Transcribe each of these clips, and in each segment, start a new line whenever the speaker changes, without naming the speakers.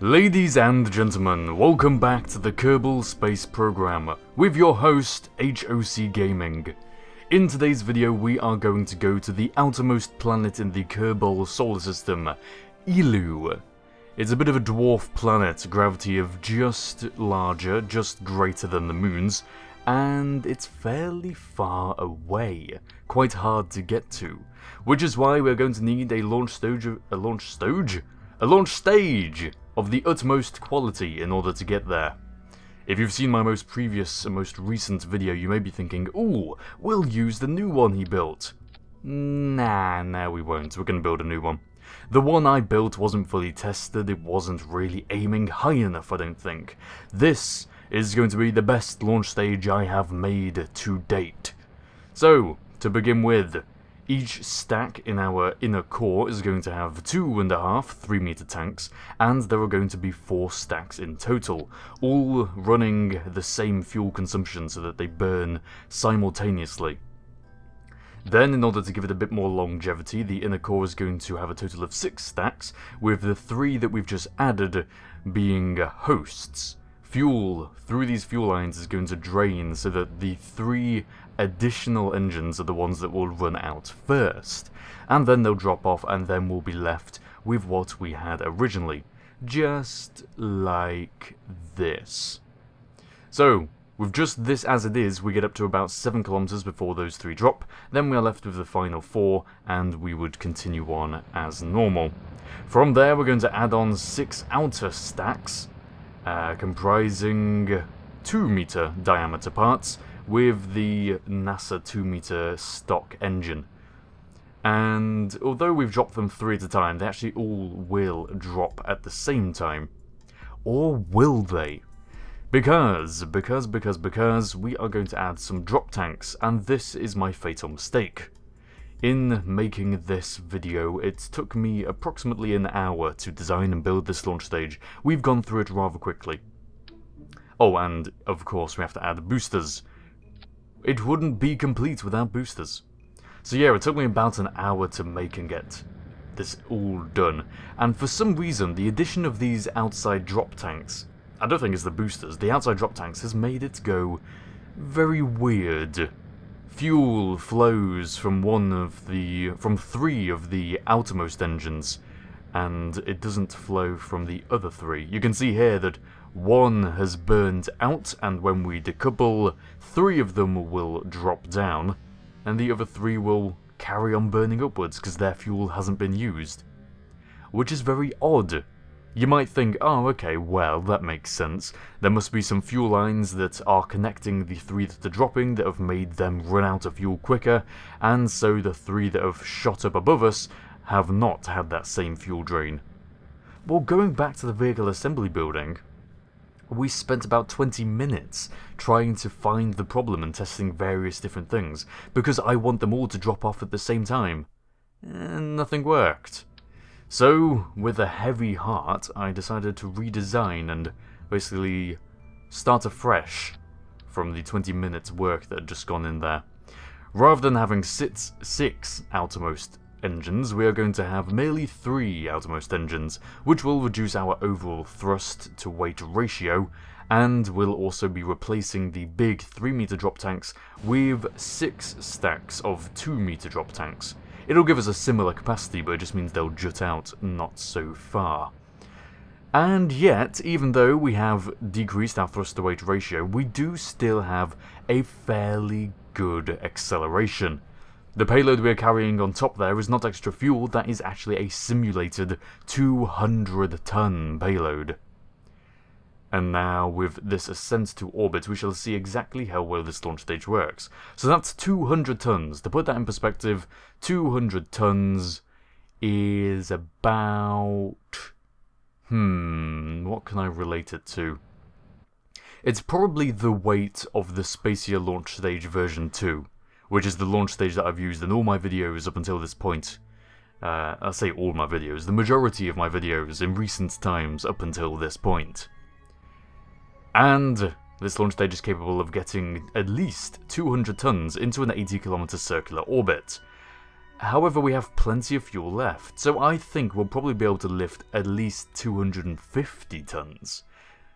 Ladies and gentlemen, welcome back to the Kerbal space program with your host HOCgaming. In today's video we are going to go to the outermost planet in the Kerbal solar system, Eeloo. It's a bit of a dwarf planet, gravity of just larger, just greater than the moon's, and it's fairly far away, quite hard to get to, which is why we're going to need a launch stage of the utmost quality in order to get there. If you've seen my most recent video, you may be thinking, ooh, we'll use the new one he built. Nah, we won't. We're going to build a new one. The one I built wasn't fully tested, it wasn't really aiming high enough, I don't think. This is going to be the best launch stage I have made to date. So, to begin with, each stack in our inner core is going to have 2.5 3-meter tanks, and there are going to be 4 stacks in total, all running the same fuel consumption so that they burn simultaneously. Then, in order to give it a bit more longevity, the inner core is going to have a total of 6 stacks, with the 3 that we've just added being hosts. Fuel through these fuel lines is going to drain so that the 3 additional engines are the ones that will run out first, and then they'll drop off, and then we'll be left with what we had originally, just like this. So, with just this as it is, we get up to about 7 kilometers before those 3 drop, then we are left with the final 4, and we would continue on as normal. From there, we're going to add on 6 outer stacks, comprising 2-meter diameter parts, with the NASA 2-meter stock engine. And although we've dropped them 3 at a time, they actually all will drop at the same time. Or will they? Because we are going to add some drop tanks, and this is my fatal mistake. In making this video, it took me approximately an hour to design and build this launch stage. We've gone through it rather quickly. Oh, and of course we have to add boosters. It wouldn't be complete without boosters. So yeah, it took me about an hour to make and get this all done. And for some reason, the addition of these outside drop tanks, I don't think it's the boosters, the outside drop tanks has made it go very weird. Fuel flows from 3 of the outermost engines, and it doesn't flow from the other 3. You can see here that 1 has burned out, and when we decouple, 3 of them will drop down, and the other 3 will carry on burning upwards because their fuel hasn't been used. Which is very odd. You might think, oh okay, well, that makes sense. There must be some fuel lines that are connecting the 3 that are dropping that have made them run out of fuel quicker, and so the 3 that have shot up above us have not had that same fuel drain. Well, going back to the vehicle assembly building, we spent about 20 minutes trying to find the problem and testing various different things, because I want them all to drop off at the same time. And nothing worked. So, with a heavy heart, I decided to redesign and basically start afresh from the 20 minutes work that had just gone in there. Rather than having 6 outermost engines, we are going to have merely 3 outermost engines, which will reduce our overall thrust to weight ratio, and will also be replacing the big 3-meter drop tanks with 6 stacks of 2-meter drop tanks. It'll give us a similar capacity, but it just means they'll jut out not so far. And yet, even though we have decreased our thrust to weight ratio, we do still have a fairly good acceleration. The payload we are carrying on top there is not extra fuel, that is actually a simulated 200-ton payload. And now, with this ascent to orbit, we shall see exactly how well this launch stage works. So that's 200 tons. To put that in perspective, 200 tons is about... what can I relate it to? It's probably the weight of the Spacia launch stage version 2, which is the launch stage that I've used in all my videos up until this point. I'll say all my videos, the majority of my videos in recent times up until this point. And this launch stage is capable of getting at least 200 tons into an 80-kilometer circular orbit. However, we have plenty of fuel left, so I think we'll probably be able to lift at least 250 tons,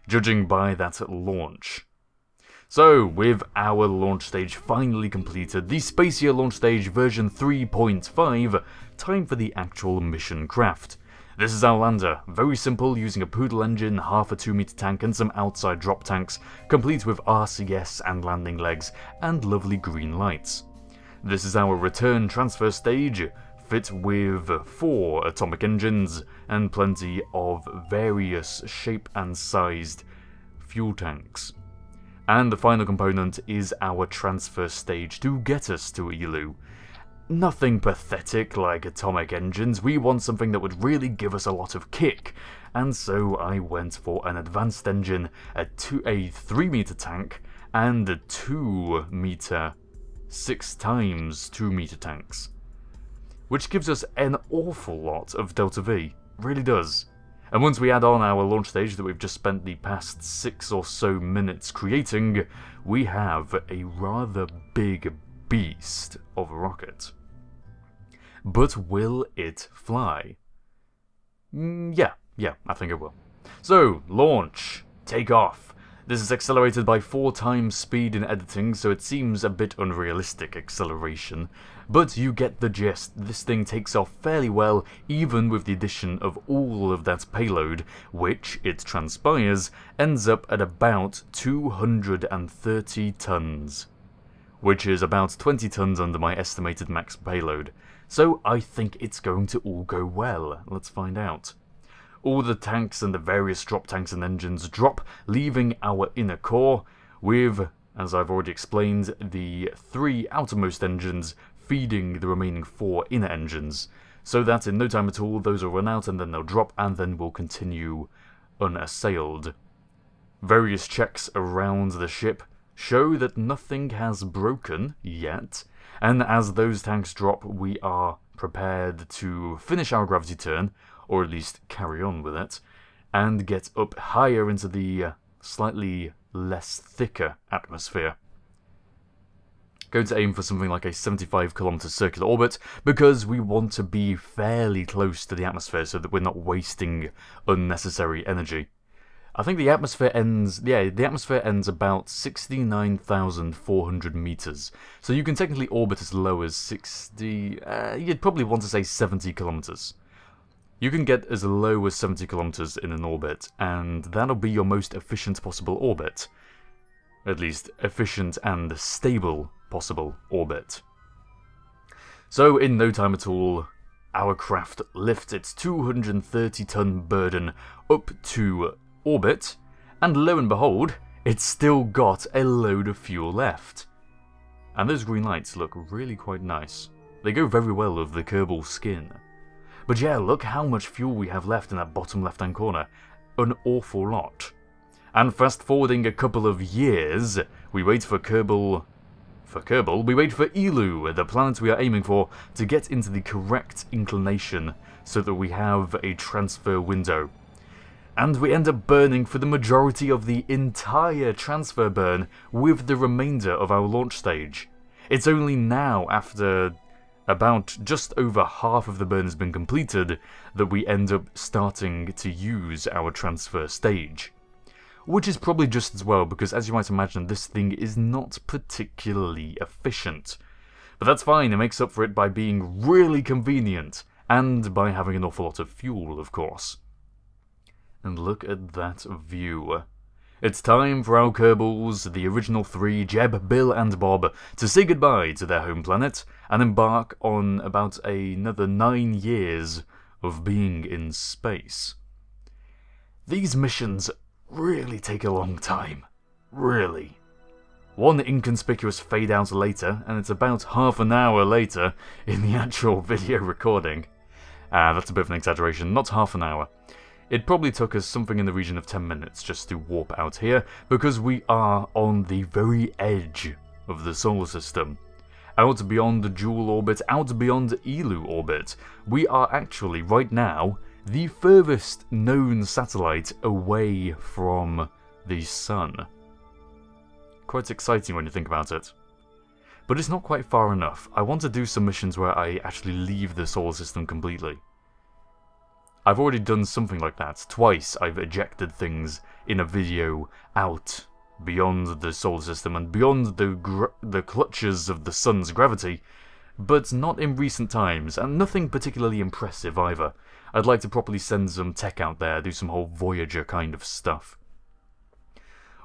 judging by that launch. So, with our launch stage finally completed, the Spacier launch stage version 3.5, time for the actual mission craft. This is our lander, very simple, using a poodle engine, half a 2-meter tank and some outside drop tanks, complete with RCS and landing legs, and lovely green lights. This is our return transfer stage, fit with 4 atomic engines and plenty of various shape and sized fuel tanks. And the final component is our transfer stage to get us to Eeloo. Nothing pathetic like atomic engines, we want something that would really give us a lot of kick, and so I went for an advanced engine, a 3-meter tank, and a 2-meter 6 times 2-meter tanks, which gives us an awful lot of Delta V, really does. And once we add on our launch stage that we've just spent the past 6 or so minutes creating, we have a rather big beast of a rocket. But will it fly? Yeah, I think it will. So, launch, take off. This is accelerated by 4 times speed in editing, so it seems a bit unrealistic acceleration. But you get the gist, this thing takes off fairly well, even with the addition of all of that payload, which, it transpires, ends up at about 230 tons. Which is about 20 tons under my estimated max payload. So I think it's going to all go well. Let's find out. All the tanks and the various drop tanks and engines drop, leaving our inner core with, as I've already explained, the 3 outermost engines feeding the remaining 4 inner engines, so that in no time at all those will run out and then they'll drop and then we'll continue unassailed. Various checks around the ship show that nothing has broken yet, and as those tanks drop we are prepared to finish our gravity turn, or at least carry on with it, and get up higher into the slightly less thicker atmosphere. Going to aim for something like a 75-kilometer circular orbit, because we want to be fairly close to the atmosphere so that we're not wasting unnecessary energy. I think the atmosphere ends, about 69,400 meters, so you can technically orbit as low as 60, you'd probably want to say 70 kilometers. You can get as low as 70 kilometers in an orbit, and that'll be your most efficient possible orbit. At least, efficient and stable possible orbit. So, in no time at all, our craft lifts its 230-ton burden up to orbit, and lo and behold, it's still got a load of fuel left. And those green lights look really quite nice. They go very well with the Kerbal skin. But yeah, look how much fuel we have left in that bottom left-hand corner. An awful lot. And fast forwarding a couple of years, we wait for Kerbal, we wait for Eeloo, the planet we are aiming for, to get into the correct inclination so that we have a transfer window. And we end up burning for the majority of the entire transfer burn with the remainder of our launch stage. It's only now, after about just over half of the burn has been completed, that we end up starting to use our transfer stage. Which is probably just as well, because as you might imagine, this thing is not particularly efficient. But that's fine, it makes up for it by being really convenient, and by having an awful lot of fuel, of course. And look at that view. It's time for our Kerbals, the original 3, Jeb, Bill and Bob, to say goodbye to their home planet and embark on about another 9 years of being in space. These missions really take a long time. Really. One inconspicuous fade out later, and it's about half an hour later in the actual video recording. That's a bit of an exaggeration, not half an hour. It probably took us something in the region of 10 minutes just to warp out here, because we are on the very edge of the solar system. Out beyond the dual orbit, out beyond Eeloo orbit, we are actually, right now, the furthest known satellite away from the Sun. Quite exciting when you think about it. but it's not quite far enough. I want to do some missions where I actually leave the solar system completely. I've already done something like that. Twice I've ejected things in a video out beyond the solar system and beyond the clutches of the sun's gravity, but not in recent times, and nothing particularly impressive either. I'd like to properly send some tech out there, do some whole Voyager kind of stuff.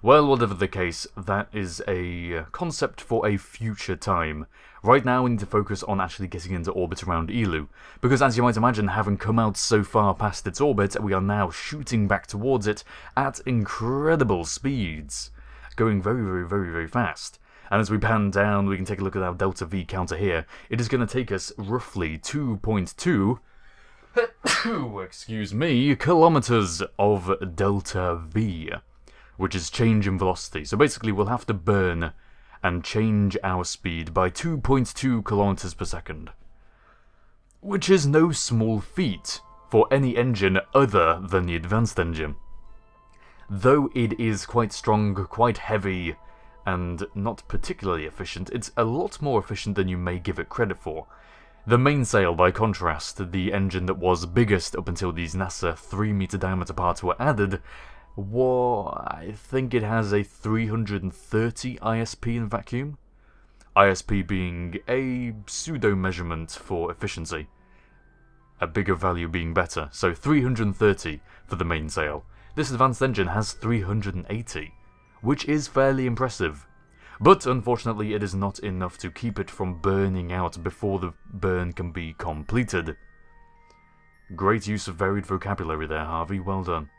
Well, whatever the case, that is a concept for a future time. Right now we need to focus on actually getting into orbit around Eeloo, because as you might imagine, having come out so far past its orbit, we are now shooting back towards it at incredible speeds, going very, very, very, very fast. And as we pan down, we can take a look at our delta V counter here. It is going to take us roughly 2.2 excuse me, kilometers of delta V, which is change in velocity. So basically we'll have to burn and change our speed by 2.2 kilometers per second, which is no small feat for any engine other than the advanced engine. Though it is quite strong, quite heavy, and not particularly efficient, it's a lot more efficient than you may give it credit for. The mainsail, by contrast, the engine that was biggest up until these NASA 3-meter diameter parts were added, I think it has a 330 ISP in vacuum. ISP being a pseudo-measurement for efficiency. A bigger value being better, so 330 for the mainsail. This advanced engine has 380, which is fairly impressive. But unfortunately it is not enough to keep it from burning out before the burn can be completed. Great use of varied vocabulary there, Harvey, well done.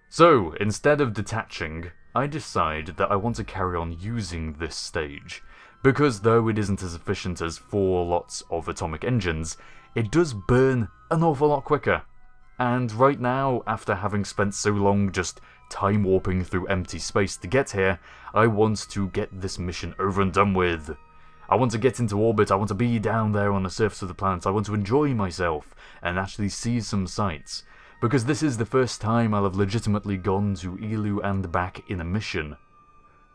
So, instead of detaching, I decide that I want to carry on using this stage, because though it isn't as efficient as 4 lots of atomic engines, it does burn an awful lot quicker. And right now, after having spent so long just time warping through empty space to get here, I want to get this mission over and done with. I want to get into orbit, I want to be down there on the surface of the planet, I want to enjoy myself and actually see some sights. Because this is the first time I'll have legitimately gone to Eeloo and back in a mission.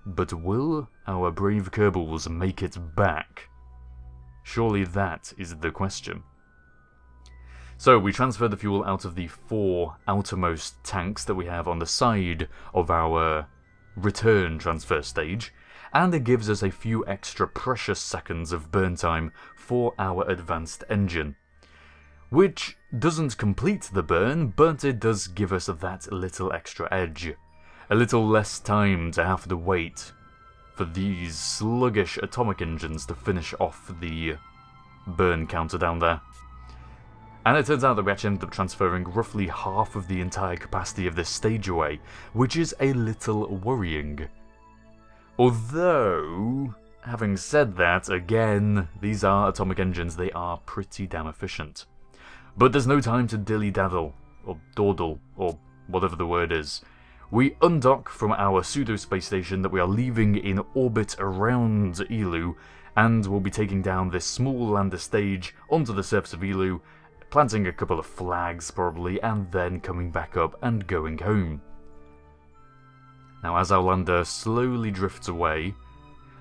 But will our brave Kerbals make it back? Surely that is the question. So we transfer the fuel out of the 4 outermost tanks that we have on the side of our return transfer stage, and it gives us a few extra precious seconds of burn time for our advanced engine. Which doesn't complete the burn, but it does give us that little extra edge. A little less time to have to wait for these sluggish atomic engines to finish off the burn counter down there. And it turns out that we actually ended up transferring roughly half of the entire capacity of this stage away, which is a little worrying. Although, having said that, again, these are atomic engines, they are pretty damn efficient. But there's no time to dilly-daddle, or dawdle, or whatever the word is. We undock from our pseudo-space station that we are leaving in orbit around Eeloo, and we'll be taking down this small lander stage onto the surface of Eeloo, planting a couple of flags probably, and then coming back up and going home. Now as our lander slowly drifts away,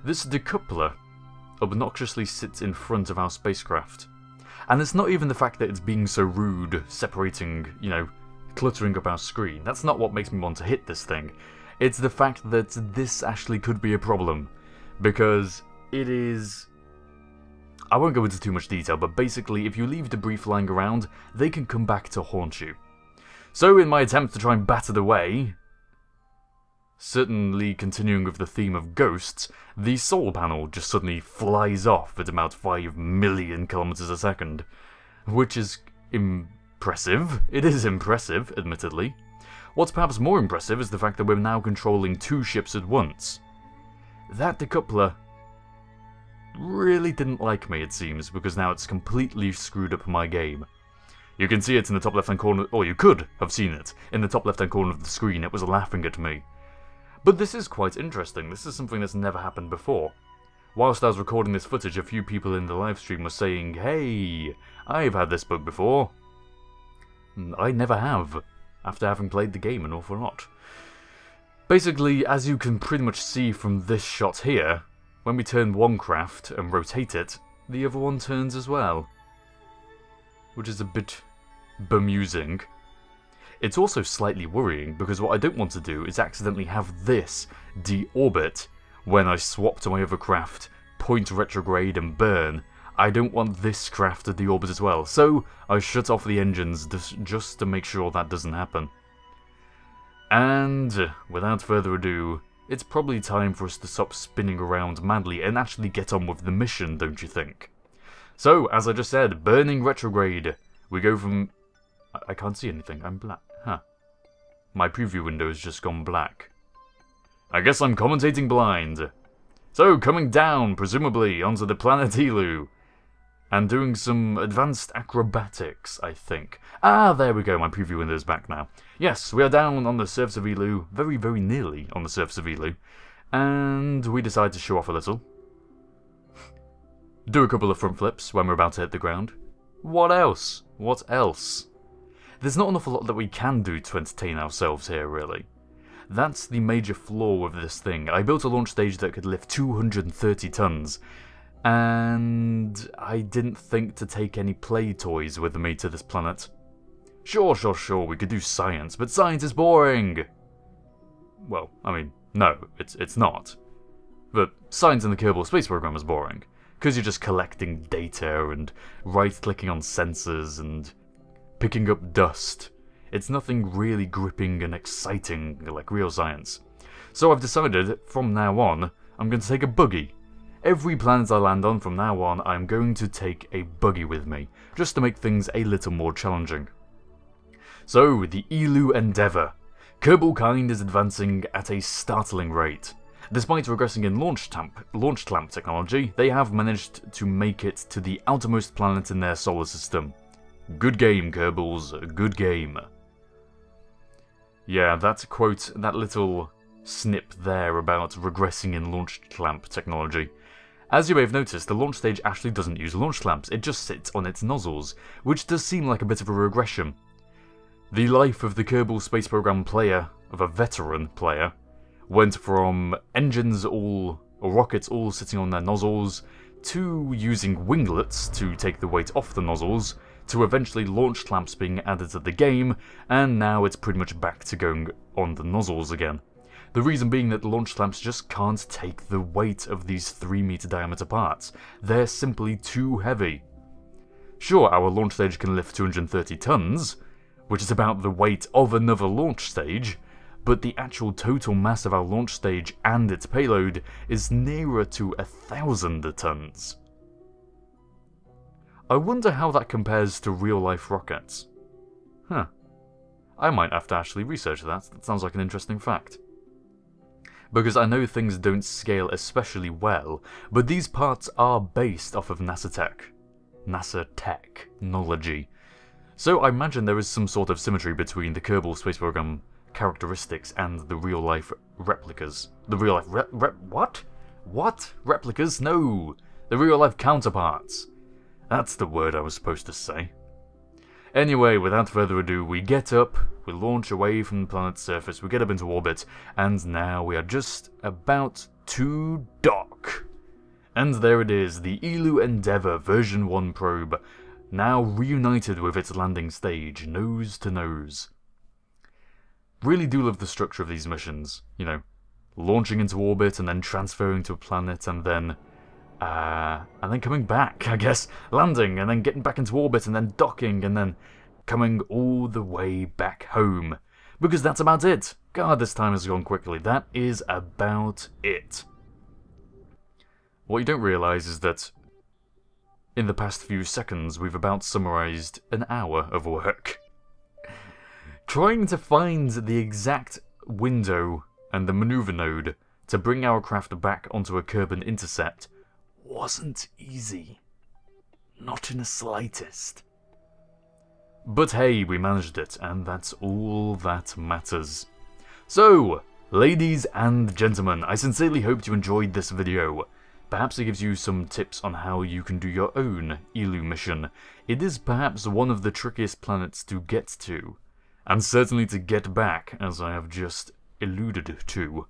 this decoupler obnoxiously sits in front of our spacecraft. And it's not even the fact that it's being so rude, separating, you know, cluttering up our screen. That's not what makes me want to hit this thing. It's the fact that this actually could be a problem. Because it is... I won't go into too much detail, but basically if you leave debris flying around, they can come back to haunt you. So in my attempt to try and bat it away, certainly continuing with the theme of ghosts, the solar panel just suddenly flies off at about 5 million kilometers a second, which is impressive. It is impressive, admittedly. What's perhaps more impressive is the fact that we're now controlling 2 ships at once. That decoupler really didn't like me, it seems, because now it's completely screwed up my game. You can see it in the top left-hand corner, or you could have seen it in the top left-hand corner of the screen. It was laughing at me. But this is quite interesting. This is something that's never happened before. Whilst I was recording this footage, a few people in the livestream were saying, "Hey, I've had this bug before." I never have, after having played the game an awful lot. Basically, as you can pretty much see from this shot here, when we turn one craft and rotate it, the other one turns as well. Which is a bit bemusing. It's also slightly worrying, because what I don't want to do is accidentally have this deorbit when I swap to my other craft, point retrograde and burn. I don't want this craft to deorbit as well, so I shut off the engines just to make sure that doesn't happen. And without further ado, it's probably time for us to stop spinning around madly and actually get on with the mission, don't you think? So, as I just said, burning retrograde. We go from... I can't see anything, I'm black. Huh. My preview window has just gone black. I guess I'm commentating blind. So, coming down, presumably, onto the planet Eeloo. And doing some advanced acrobatics, I think. Ah, there we go, my preview window's back now. Yes, we are down on the surface of Eeloo, very, very nearly on the surface of Eeloo. And we decide to show off a little. Do a couple of front flips when we're about to hit the ground. What else? What else? There's not an awful lot that we can do to entertain ourselves here, really. That's the major flaw of this thing. I built a launch stage that could lift 230 tons, and I didn't think to take any play toys with me to this planet. Sure, we could do science, but science is boring! Well, I mean, no, it's not. But science in the Kerbal space program is boring, because you're just collecting data and right-clicking on sensors and picking up dust. It's nothing really gripping and exciting like real science. So I've decided, from now on, I'm going to take a buggy. Every planet I land on from now on, I'm going to take a buggy with me, just to make things a little more challenging. So, the Eeloo Endeavour. Kerbal kind is advancing at a startling rate. Despite regressing in launch clamp technology, they have managed to make it to the outermost planet in their solar system. Good game, Kerbals, good game. Yeah, that quote, that little snip there about regressing in launch clamp technology. As you may have noticed, the launch stage actually doesn't use launch clamps, it just sits on its nozzles, which does seem like a bit of a regression. The life of the Kerbal Space Program player, of a veteran player, went from engines all, or rockets all sitting on their nozzles, to using winglets to take the weight off the nozzles, to eventually launch clamps being added to the game, and now it's pretty much back to going on the nozzles again. The reason being that the launch clamps just can't take the weight of these 3-meter diameter parts. They're simply too heavy. Sure, our launch stage can lift 230 tons, which is about the weight of another launch stage, but the actual total mass of our launch stage and its payload is nearer to 1,000 tons. I wonder how that compares to real-life rockets. Huh. I might have to actually research that. That sounds like an interesting fact. Because I know things don't scale especially well, but these parts are based off of NASA technology. So I imagine there is some sort of symmetry between the Kerbal Space Program characteristics and the real-life replicas. The real-life What? Replicas? No! The real-life counterparts. That's the word I was supposed to say. Anyway, without further ado, we get up, we launch away from the planet's surface, we get up into orbit, and now we are just about to dock. And there it is, the Eeloo Endeavour version 1 probe, now reunited with its landing stage, nose to nose. Really do love the structure of these missions, you know, launching into orbit and then transferring to a planet and then coming back, I guess, landing and then getting back into orbit and then docking and then coming all the way back home. Because that's about it. God, this time has gone quickly. That is about it. What you don't realise is that in the past few seconds we've about summarised an hour of work. Trying to find the exact window and the manoeuvre node to bring our craft back onto a Kerbal intercept wasn't easy. Not in the slightest. But hey, we managed it, and that's all that matters. So, ladies and gentlemen, I sincerely hope you enjoyed this video. Perhaps it gives you some tips on how you can do your own Eeloo mission. It is perhaps one of the trickiest planets to get to, and certainly to get back, as I have just alluded to.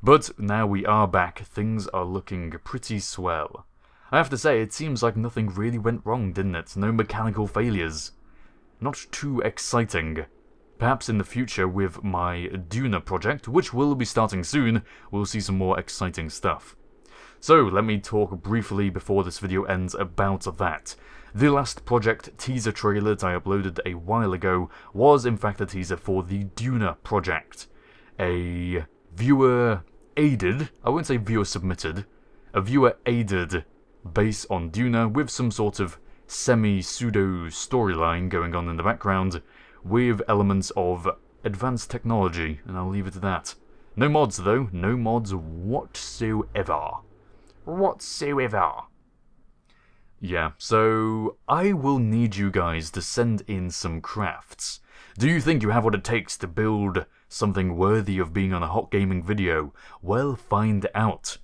But now we are back, things are looking pretty swell. I have to say, it seems like nothing really went wrong, didn't it? No mechanical failures. Not too exciting. Perhaps in the future with my Duna project, which will be starting soon, we'll see some more exciting stuff. So, let me talk briefly before this video ends about that. The last project teaser trailer that I uploaded a while ago was in fact a teaser for the Duna project. A viewer-aided, I won't say viewer-submitted, a viewer-aided base on Duna with some sort of semi-pseudo storyline going on in the background, with elements of advanced technology, and I'll leave it at that. No mods though, no mods whatsoever. Yeah, so I will need you guys to send in some crafts. Do you think you have what it takes to build something worthy of being on a HOCgaming video? Well, find out.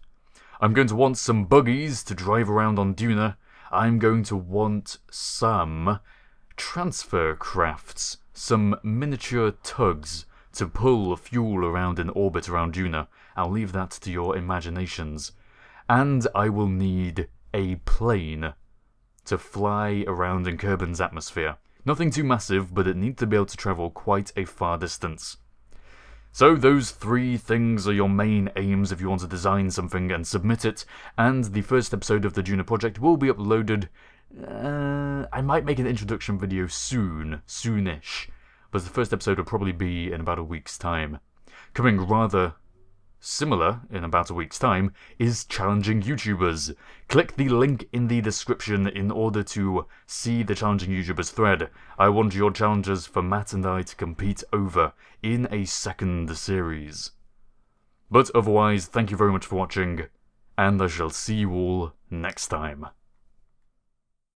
I'm going to want some buggies to drive around on Duna. I'm going to want some transfer crafts, some miniature tugs to pull fuel around in orbit around Duna. I'll leave that to your imaginations. And I will need a plane to fly around in Kerbin's atmosphere. Nothing too massive, but it needs to be able to travel quite a far distance. So those 3 things are your main aims if you want to design something and submit it, and the first episode of the Duna project will be uploaded. I might make an introduction video soonish, but the first episode will probably be in about a week's time. Coming rather similar in about a week's time is Challenging YouTubers. Click the link in the description in order to see the Challenging YouTubers thread. I want your challenges for Matt and I to compete over in a second series. But otherwise, thank you very much for watching, and I shall see you all next time.